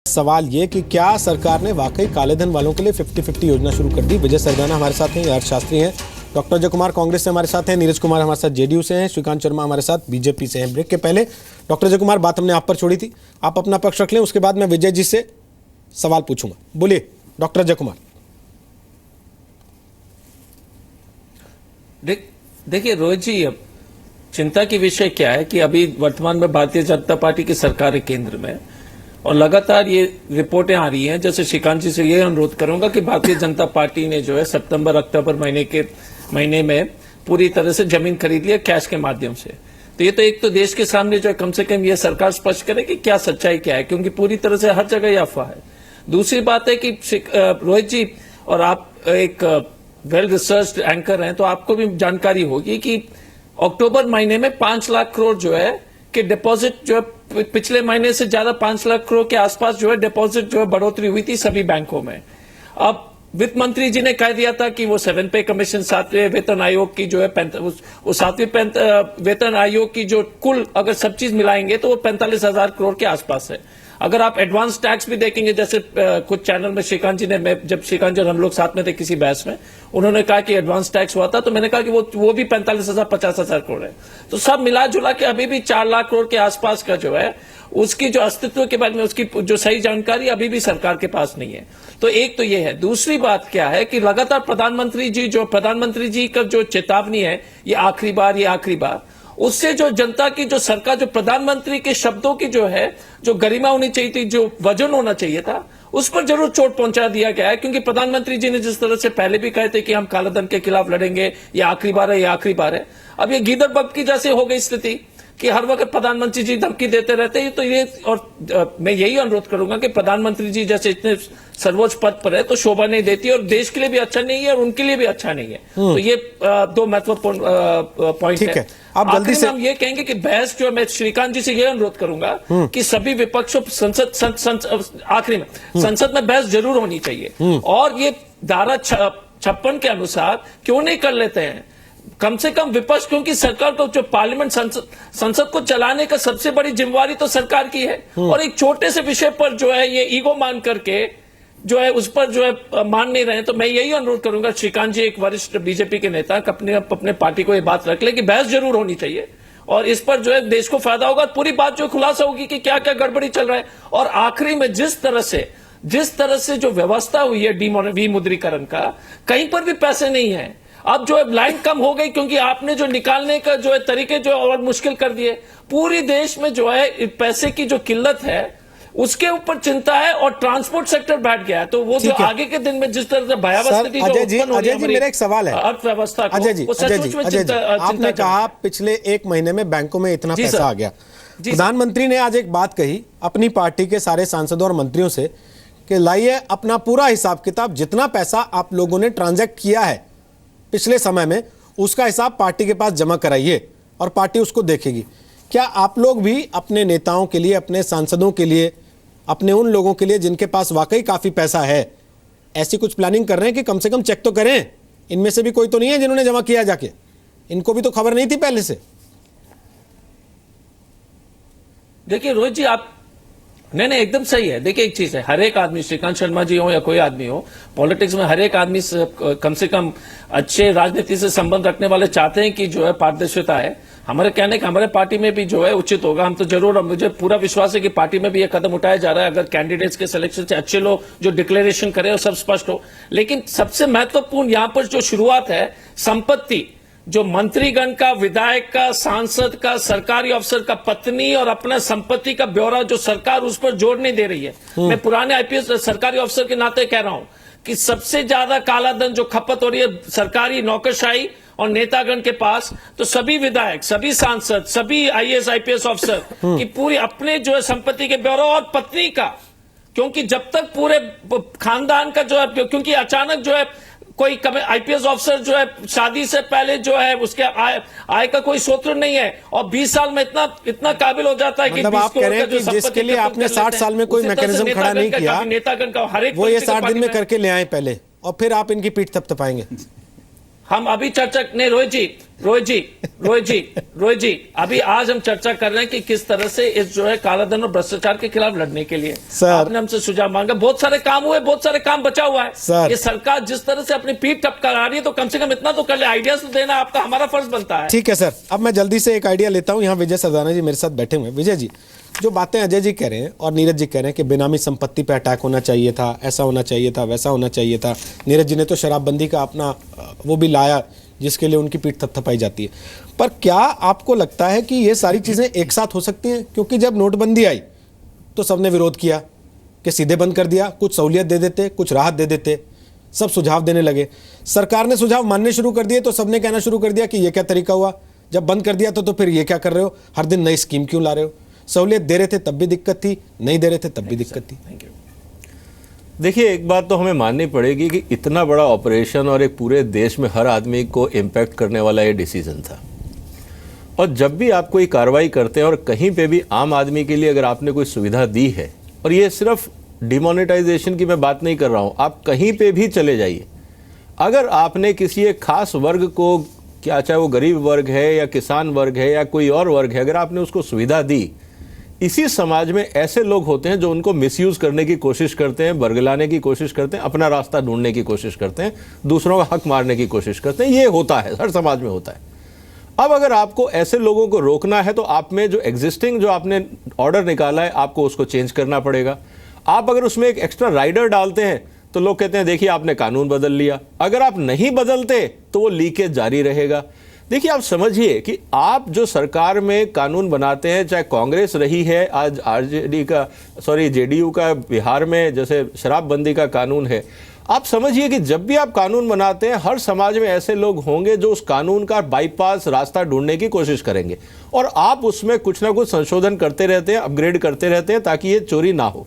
सवाल ये कि क्या सरकार ने वाकई काले धन वालों के लिए 50-50 योजना शुरू कर दी। विजय सरदाना हमारे साथ हैं, अर्थशास्त्री हैं, डॉक्टर अजय कुमार कांग्रेस से हमारे साथ हैं, नीरज कुमार हमारे साथ जेडीयू से हैं, श्रीकांत शर्मा हमारे साथ बीजेपी से हैं। ब्रेक के पहले डॉक्टर अजय कुमार, बात हमने आप पर छोड़ी थी, आप अपना पक्ष रख लें, उसके बाद मैं विजय जी से सवाल पूछूंगा। बोलिए डॉक्टर अजय कुमार। देखिए रोहित जी, अब चिंता की विषय क्या है कि अभी वर्तमान में भारतीय जनता पार्टी की सरकार है केंद्र में, और लगातार ये रिपोर्टें आ रही हैं। जैसे श्रीकांत जी से ये अनुरोध करूंगा कि भारतीय जनता पार्टी ने जो है सितंबर अक्टूबर महीने में पूरी तरह से जमीन खरीद लिया कैश के माध्यम से। तो ये तो एक तो देश के सामने जो है कम से कम ये सरकार स्पष्ट करे कि क्या सच्चाई क्या है, क्योंकि पूरी तरह से हर जगह ये अफवाह है। दूसरी बात है कि रोहित जी, और आप एक वेल रिसर्च्ड एंकर हैं, तो आपको भी जानकारी होगी कि अक्टूबर महीने में 5 लाख करोड़ जो है कि डिपॉजिट जो है पिछले महीने से ज्यादा 5 लाख करोड़ के आसपास जो है डिपॉजिट जो है बढ़ोतरी हुई थी सभी बैंकों में। अब वित्त मंत्री जी ने कह दिया था कि वो 7 पे कमीशन 7वें वेतन आयोग की जो है वो 7वें वेतन आयोग की जो कुल अगर सब चीज मिलाएंगे तो वो 45,000 करोड़ के आसपास है। अगर आप एडवांस टैक्स भी देखेंगे, जैसे कुछ चैनल में श्रीकांत जी ने, जब श्रीकांत जी और हम लोग साथ में थे किसी बहस में, उन्होंने कहा कि एडवांस टैक्स हुआ था, तो मैंने कहा कि वो भी 45,000 50,000 करोड़ है। तो सब मिला जुला के अभी भी 4 लाख करोड़ के आसपास का जो है उसकी जो अस्तित्व के बारे में उसकी जो सही जानकारी अभी भी सरकार के पास नहीं है। तो एक तो ये है। दूसरी बात क्या है कि लगातार प्रधानमंत्री जी का जो चेतावनी है, ये आखिरी बार, उससे जो जनता की जो सरकार, जो प्रधानमंत्री के शब्दों की जो है जो गरिमा होनी चाहिए थी, जो वजन होना चाहिए था, उस पर जरूर चोट पहुंचा दिया गया है। क्योंकि प्रधानमंत्री जी ने जिस तरह से पहले भी कहे थे कि हम कालाधन के खिलाफ लड़ेंगे, ये आखिरी बार है, अब ये गीदड़ बग की जैसे हो गई स्थिति कि हर वक्त प्रधानमंत्री जी धमकी देते रहते हैं। तो ये, और मैं यही अनुरोध करूंगा कि प्रधानमंत्री जी जैसे इतने सर्वोच्च पद पर है तो शोभा नहीं देती, और देश के लिए भी अच्छा नहीं है और उनके लिए भी अच्छा नहीं है। तो ये 2 महत्वपूर्ण पॉइंट है। आप जल्दी से हम ये कहेंगे कि बहस जो, मैं श्रीकांत जी से ये अनुरोध करूंगा कि सभी विपक्षों आखिरी में संसद में बहस जरूर होनी चाहिए, और ये धारा 56 के अनुसार क्यों नहीं कर लेते हैं कम से कम विपक्ष, क्योंकि सरकार को जो पार्लियामेंट संसद को चलाने का सबसे बड़ी जिम्मेवारी तो सरकार की है, और एक छोटे से विषय पर जो है ये ईगो मान करके जो है उस पर जो है मान नहीं रहे। तो मैं यही अनुरोध करूंगा, श्रीकांत जी एक वरिष्ठ बीजेपी के नेता, अपने पार्टी को ये बात रख ले कि बहस जरूर होनी चाहिए, और इस पर जो है देश को फायदा होगा, पूरी बात जो खुलासा होगी कि क्या क्या गड़बड़ी चल रहा है। और आखिरी में जिस तरह से जो व्यवस्था हुई है विमुद्रीकरण का, कहीं पर भी पैसे नहीं है। अब जो है लाइन कम हो गई, क्योंकि आपने जो निकालने का जो है तरीके जो और मुश्किल कर दिए। पूरी देश में जो है पैसे की जो किल्लत है उसके ऊपर चिंता है, और ट्रांसपोर्ट सेक्टर बैठ गया है। तो वो जो आगे के दिन में जिस तरह से भयावह स्थिति जो उत्पन्न हो रही है मेरा एक सवाल है अर्थव्यवस्था को, अजय जी, आपने कहा पिछले 1 महीने में बैंकों में इतना पैसा आ गया। प्रधानमंत्री ने आज एक बात कही अपनी पार्टी के सारे सांसदों और मंत्रियों से कि लाइए अपना पूरा हिसाब किताब, जितना पैसा आप लोगों ने ट्रांजैक्ट किया है पिछले समय में, उसका हिसाब पार्टी के पास जमा कराइए और पार्टी उसको देखेगी। क्या आप लोग भी अपने नेताओं के लिए, अपने सांसदों के लिए, अपने उन लोगों के लिए जिनके पास वाकई काफी पैसा है, ऐसी कुछ प्लानिंग कर रहे हैं कि कम से कम चेक तो करें? इनमें से भी कोई तो नहीं है जिन्होंने जमा किया जाके? इनको भी तो खबर नहीं थी पहले से। देखिए रोहित जी, आप नहीं एकदम सही है। देखिए एक चीज है, हर एक आदमी, श्रीकांत शर्मा जी हो या कोई आदमी हो, पॉलिटिक्स में हर एक आदमी कम से कम अच्छे राजनीति से संबंध रखने वाले चाहते हैं कि जो है पारदर्शिता है। हमारे कहने का हमारे पार्टी में भी जो है उचित होगा। हम तो जरूर, मुझे पूरा विश्वास है कि पार्टी में भी यह कदम उठाया जा रहा है, अगर कैंडिडेट्स के सिलेक्शन से अच्छे लोग जो डिक्लेरेशन करें और सब स्पष्ट हो। लेकिन सबसे महत्वपूर्ण यहां पर जो शुरुआत है, संपत्ति, जो मंत्रीगण का, विधायक का, सांसद का, सरकारी अफसर का पत्नी और अपना संपत्ति का ब्यौरा जो सरकार उस पर जोड़ नहीं दे रही है। मैं पुराने आईपीएस सरकारी अफसर के नाते कह रहा हूं कि सबसे ज्यादा काला धन जो खपत हो रही है सरकारी नौकरशाही और नेतागण के पास, तो सभी विधायक, सभी सांसद, सभी आईएएस आईपीएस अफसर की पूरी अपने जो है संपत्ति के ब्यौरा और पत्नी का, क्योंकि जब तक पूरे खानदान का जो है, क्योंकि अचानक जो है कोई आईपीएस अफसर जो है शादी से पहले जो है उसके आय का कोई स्रोत नहीं है, और 20 साल में इतना काबिल हो जाता है कि मतलब आप कह रहे हैं कि जिसके लिए आपने 60 साल में कोई मैकेनिज्म खड़ा नहीं किया, नेतागण का हर एक वो ये 60 दिन में करके ले आए पहले, और फिर आप इनकी पीठ थपथपाएंगे। हम अभी चर्चा नहीं रोहित जी, रोहित जी, अभी आज हम चर्चा कर रहे हैं कि किस तरह से इस जो है कालाधन और भ्रष्टाचार के खिलाफ लड़ने के लिए आपने हमसे सुझाव मांगा। बहुत सारे काम हुए, बहुत सारे काम बचा हुआ है। ये सरकार जिस तरह से अपनी पीठ टपका रही है तो कम से कम इतना तो कर ले, आइडियाज तो देना आपका हमारा फर्ज बनता है। ठीक है सर, अब मैं जल्दी से एक आइडिया लेता हूं। यहाँ विजय सरदाना जी मेरे साथ बैठे हुए हैं। विजय जी, जो बातें अजय जी कह रहे हैं और नीरज जी कह रहे हैं कि बेनामी संपत्ति पे अटैक होना चाहिए था, ऐसा होना चाहिए था, वैसा होना चाहिए था। नीरज जी ने तो शराबबंदी का अपना वो भी लाया जिसके लिए उनकी पीठ थपथपाई जाती है। पर क्या आपको लगता है कि ये सारी चीजें एक साथ हो सकती हैं? क्योंकि जब नोटबंदी आई तो सबने विरोध किया कि सीधे बंद कर दिया, कुछ सहूलियत दे देते, कुछ राहत दे देते, सब सुझाव देने लगे। सरकार ने सुझाव मानने शुरू कर दिए तो सबने कहना शुरू कर दिया कि ये क्या तरीका हुआ, जब बंद कर दिया तो फिर ये क्या कर रहे हो, हर दिन नई स्कीम क्यों ला रहे हो। सहूलियत दे रहे थे तब भी दिक्कत थी, नहीं दे रहे थे तब भी दिक्कत थी। देखिए, एक बात तो हमें माननी पड़ेगी कि इतना बड़ा ऑपरेशन और एक पूरे देश में हर आदमी को इम्पैक्ट करने वाला ये डिसीजन था। और जब भी आप कोई कार्रवाई करते हैं और कहीं पे भी आम आदमी के लिए अगर आपने कोई सुविधा दी है, और ये सिर्फ डिमोनेटाइजेशन की मैं बात नहीं कर रहा हूँ, आप कहीं पे भी चले जाइए, अगर आपने किसी एक खास वर्ग को, क्या चाहे वो गरीब वर्ग है या किसान वर्ग है या कोई और वर्ग है, अगर आपने उसको सुविधा दी, इसी समाज में ऐसे लोग होते हैं जो उनको मिसयूज करने की कोशिश करते हैं, बरगलाने की कोशिश करते हैं, अपना रास्ता ढूंढने की कोशिश करते हैं, दूसरों का हक मारने की कोशिश करते हैं। ये होता है, हर समाज में होता है। अब अगर आपको ऐसे लोगों को रोकना है तो आप में जो एग्जिस्टिंग जो आपने ऑर्डर निकाला है, आपको उसको चेंज करना पड़ेगा। आप अगर उसमें एक एक्स्ट्रा राइडर डालते हैं तो लोग कहते हैं देखिए आपने कानून बदल लिया। अगर आप नहीं बदलते तो वो लीकेज जारी रहेगा। देखिए, आप समझिए कि आप जो सरकार में कानून बनाते हैं, चाहे कांग्रेस रही है, आज जेडीयू का बिहार में जैसे शराबबंदी का कानून है, आप समझिए कि जब भी आप कानून बनाते हैं, हर समाज में ऐसे लोग होंगे जो उस कानून का बाईपास रास्ता ढूंढने की कोशिश करेंगे और आप उसमें कुछ ना कुछ संशोधन करते रहते हैं, अपग्रेड करते रहते हैं ताकि ये चोरी ना हो।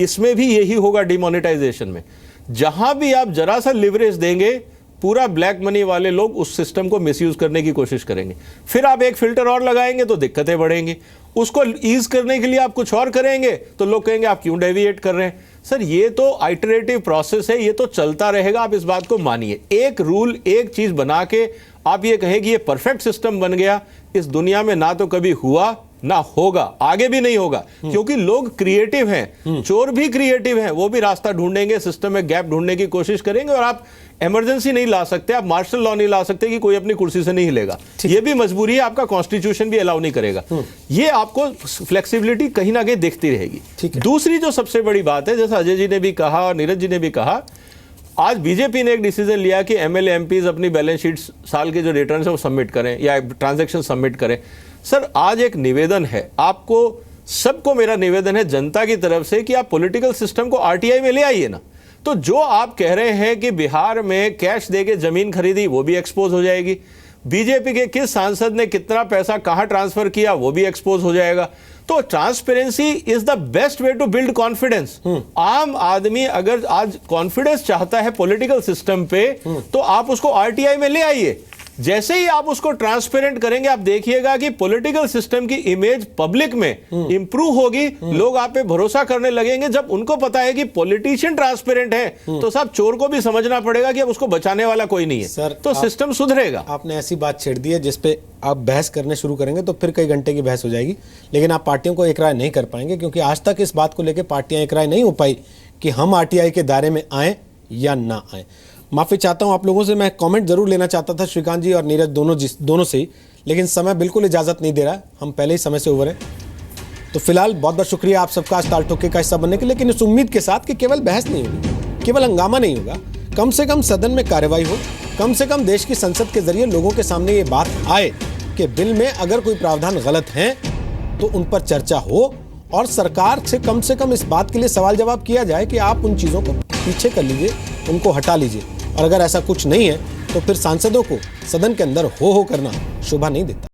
इसमें भी यही होगा डिमोनेटाइजेशन में। जहां भी आप जरा सा लिवरेज देंगे, पूरा ब्लैक मनी वाले लोग उस सिस्टम को मिसयूज करने की कोशिश करेंगे। फिर आप एक फिल्टर और लगाएंगे तो दिक्कतें बढ़ेंगी। उसको ईज करने के लिए आप कुछ और करेंगे तो लोग कहेंगे आप क्यों डेविएट कर रहे हैं। सर, ये तो आइटरेटिव प्रोसेस है, ये तो चलता रहेगा। आप इस बात को मानिए। एक रूल, एक चीज बना के आप ये कहें कि ये परफेक्ट सिस्टम बन गया, इस दुनिया में ना तो कभी हुआ ना होगा, आगे भी नहीं होगा। क्योंकि लोग क्रिएटिव हैं, चोर भी क्रिएटिव हैं, वो भी रास्ता ढूंढेंगे, सिस्टम में गैप ढूंढने की कोशिश करेंगे। और आप इमरजेंसी नहीं ला सकते, आप मार्शल लॉ नहीं ला सकते कि कोई अपनी कुर्सी से नहीं हिलेगा। ये भी मजबूरी है, आपका कॉन्स्टिट्यूशन भी अलाउ नहीं करेगा। ये आपको फ्लेक्सिबिलिटी कहीं ना कहीं दिखती रहेगी। दूसरी जो सबसे बड़ी बात है, जैसा अजय जी ने भी कहा और नीरज जी ने भी कहा, आज बीजेपी ने एक डिसीजन लिया कि एमएलए एमपीज अपनी बैलेंस शीट साल के जो रिटर्न है वो सबमिट करें या ट्रांजैक्शन सबमिट करें। सर, आज एक निवेदन है आपको, सबको मेरा निवेदन है जनता की तरफ से कि आप पॉलिटिकल सिस्टम को आरटीआई में ले आइए ना। तो जो आप कह रहे हैं कि बिहार में कैश देके जमीन खरीदी, वो भी एक्सपोज हो जाएगी। बीजेपी के किस सांसद ने कितना पैसा कहां ट्रांसफर किया, वो भी एक्सपोज हो जाएगा। तो transparency is the best way to build confidence. आम आदमी अगर आज कॉन्फिडेंस चाहता है पॉलिटिकल सिस्टम पे, तो आप उसको आरटीआई में ले आइए। जैसे ही आप उसको ट्रांसपेरेंट करेंगे, आप देखिएगा कि पॉलिटिकल सिस्टम की इमेज पब्लिक में इंप्रूव होगी, लोग आप पे भरोसा करने लगेंगे। जब उनको पता है कि पॉलिटिशियन ट्रांसपेरेंट है, तो साहब चोर को भी समझना पड़ेगा कि अब उसको बचाने वाला कोई नहीं है। सर, तो सिस्टम सुधरेगा। आपने ऐसी बात छेड़ दी है जिसपे आप बहस करने शुरू करेंगे तो फिर कई घंटे की बहस हो जाएगी, लेकिन आप पार्टियों को एक राय नहीं कर पाएंगे, क्योंकि आज तक इस बात को लेकर पार्टियां एक राय नहीं हो पाई कि हम आरटीआई के दायरे में आए या ना आए। माफी चाहता हूं आप लोगों से, मैं कमेंट जरूर लेना चाहता था श्रीकांत जी और नीरज दोनों से ही, लेकिन समय बिल्कुल इजाजत नहीं दे रहा, हम पहले ही समय से ओवर हैं। तो फिलहाल बहुत बहुत शुक्रिया आप सबका ताल ठोके का हिस्सा बनने के लिए, लेकिन इस उम्मीद के साथ कि केवल बहस नहीं होगी, केवल हंगामा नहीं होगा, कम से कम सदन में कार्रवाई हो, कम से कम देश की संसद के जरिए लोगों के सामने ये बात आए कि बिल में अगर कोई प्रावधान गलत हैं तो उन पर चर्चा हो और सरकार से कम इस बात के लिए सवाल जवाब किया जाए कि आप उन चीज़ों को पीछे कर लीजिए, उनको हटा लीजिए। और अगर ऐसा कुछ नहीं है तो फिर सांसदों को सदन के अंदर हो करना शोभा नहीं देता।